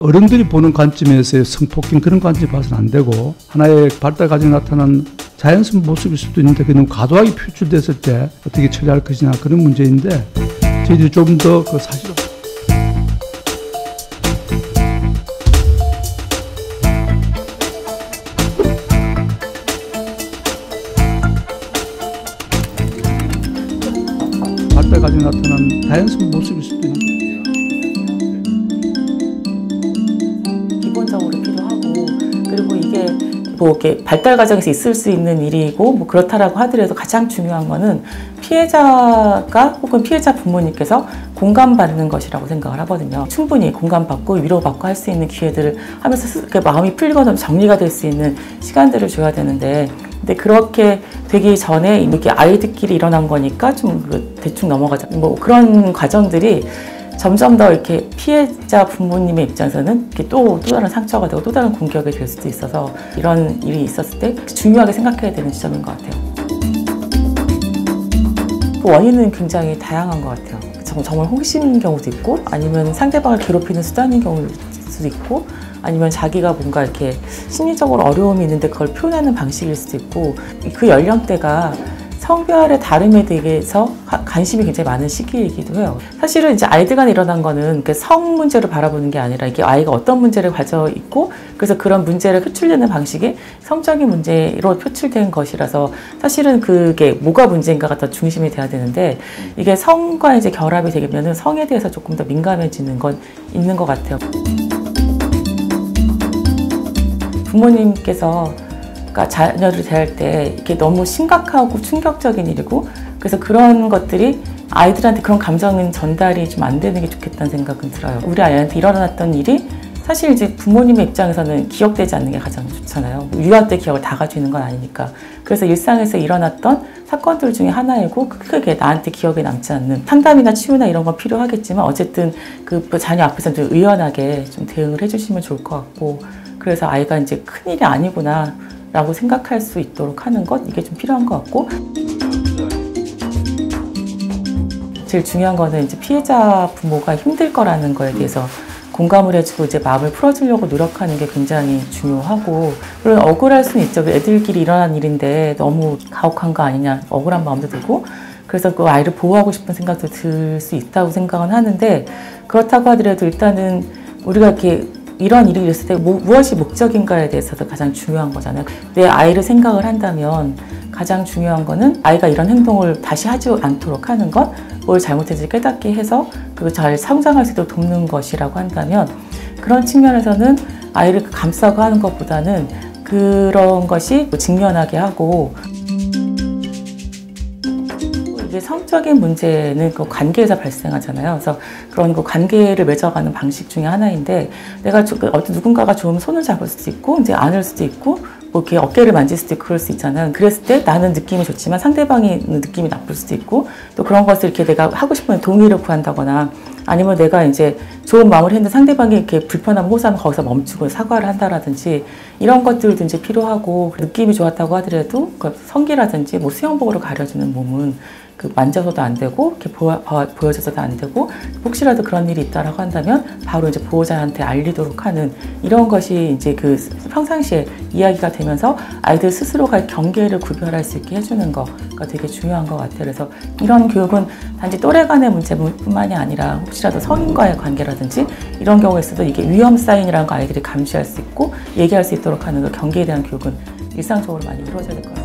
어른들이 보는 관점에서의 성폭행 그런 관점에 봐서는 안 되고 하나의 발달 과정에 나타난 자연스러운 모습일 수도 있는데 그게 너무 과도하게 표출됐을 때 어떻게 처리할 것이냐 그런 문제인데 저희들이 좀 더 그 사실은 발달 과정에 나타난 자연스러운 모습일 수도 있는데 기본적으로 필요하고 그리고 이게 뭐 이렇게 발달 과정에서 있을 수 있는 일이고 뭐 그렇다라고 하더라도 가장 중요한 거는 피해자가 혹은 피해자 부모님께서 공감받는 것이라고 생각을 하거든요. 충분히 공감받고 위로받고 할 수 있는 기회들을 하면서 마음이 풀리거나 정리가 될 수 있는 시간들을 줘야 되는데 근데 그렇게 되기 전에 이렇게 아이들끼리 일어난 거니까 좀 대충 넘어가자 뭐 그런 과정들이 점점 더 이렇게 피해자 부모님의 입장에서는 이렇게 또 다른 상처가 되고 또 다른 공격이 될 수도 있어서 이런 일이 있었을 때 중요하게 생각해야 되는 지점인 것 같아요. 그 원인은 굉장히 다양한 것 같아요. 정말 호기심인 경우도 있고 아니면 상대방을 괴롭히는 수단인 경우도 있고 아니면 자기가 뭔가 이렇게 심리적으로 어려움이 있는데 그걸 표현하는 방식일 수도 있고 그 연령대가 성별의 다름에 대해서 관심이 굉장히 많은 시기이기도 해요. 사실은 이제 아이들 간에 일어난 거는 성 문제로 바라보는 게 아니라 이게 아이가 어떤 문제를 가져 있고 그래서 그런 문제를 표출되는 방식이 성적인 문제로 표출된 것이라서 사실은 그게 뭐가 문제인가가 더 중심이 돼야 되는데 이게 성과 이제 결합이 되면은 성에 대해서 조금 더 민감해지는 건 있는 것 같아요. 부모님께서 자녀를 대할 때 이게 너무 심각하고 충격적인 일이고 그래서 그런 것들이 아이들한테 그런 감정은 전달이 좀 안 되는 게 좋겠다는 생각은 들어요. 우리 아이한테 일어났던 일이 사실 이제 부모님의 입장에서는 기억되지 않는 게 가장 좋잖아요. 유아 때 기억을 다 가지고 있는 건 아니니까. 그래서 일상에서 일어났던 사건들 중에 하나이고 크게 나한테 기억에 남지 않는 상담이나 치유나 이런 건 필요하겠지만 어쨌든 그 자녀 앞에서 좀 의연하게 좀 대응을 해주시면 좋을 것 같고 그래서 아이가 이제 큰일이 아니구나 라고 생각할 수 있도록 하는 것 이게 좀 필요한 것 같고 제일 중요한 거는 이제 피해자 부모가 힘들 거라는 거에 대해서 공감을 해주고 이제 마음을 풀어주려고 노력하는 게 굉장히 중요하고 물론 억울할 수는 있죠. 애들끼리 일어난 일인데 너무 가혹한 거 아니냐 억울한 마음도 들고 그래서 그 아이를 보호하고 싶은 생각도 들 수 있다고 생각은 하는데 그렇다고 하더라도 일단은 우리가 이렇게 이런 일이 있을 때 무엇이 목적인가에 대해서도 가장 중요한 거잖아요. 내 아이를 생각을 한다면 가장 중요한 거는 아이가 이런 행동을 다시 하지 않도록 하는 것, 뭘 잘못했는지 깨닫게 해서 그걸 잘 성장할 수 있도록 돕는 것이라고 한다면 그런 측면에서는 아이를 감싸고 하는 것보다는 그런 것이 직면하게 하고 성적인 문제는 그 관계에서 발생하잖아요. 그래서 그런 그 관계를 맺어가는 방식 중에 하나인데 내가 어떤 누군가가 좋으면 손을 잡을 수도 있고 이제 안을 수도 있고 뭐 이렇게 어깨를 만질 수도 있고 그럴 수 있잖아요. 그랬을 때 나는 느낌이 좋지만 상대방이 느낌이 나쁠 수도 있고 또 그런 것을 이렇게 내가 하고 싶은 동의를 구한다거나 아니면 내가 이제 좋은 마음을 했는데 상대방이 이렇게 불편함 호소하면 거기서 멈추고 사과를 한다라든지 이런 것들도 이제 필요하고 느낌이 좋았다고 하더라도 그 성기라든지 뭐 수영복으로 가려주는 몸은 그 만져서도 안 되고 이렇게 보여줘서도 안 되고 혹시라도 그런 일이 있다라고 한다면 바로 이제 보호자한테 알리도록 하는 이런 것이 이제 그 평상시에 이야기가 되면서 아이들 스스로가 경계를 구별할 수 있게 해주는 거가 되게 중요한 것 같아요. 그래서 이런 교육은 단지 또래 간의 문제뿐만이 아니라 혹시라도 성인과의 관계라든지 이런 경우에서도 이게 위험 사인이라는 거 아이들이 감지할 수 있고 얘기할 수 있도록 하는 그 경계에 대한 교육은 일상적으로 많이 이루어져야 될 것 같아요.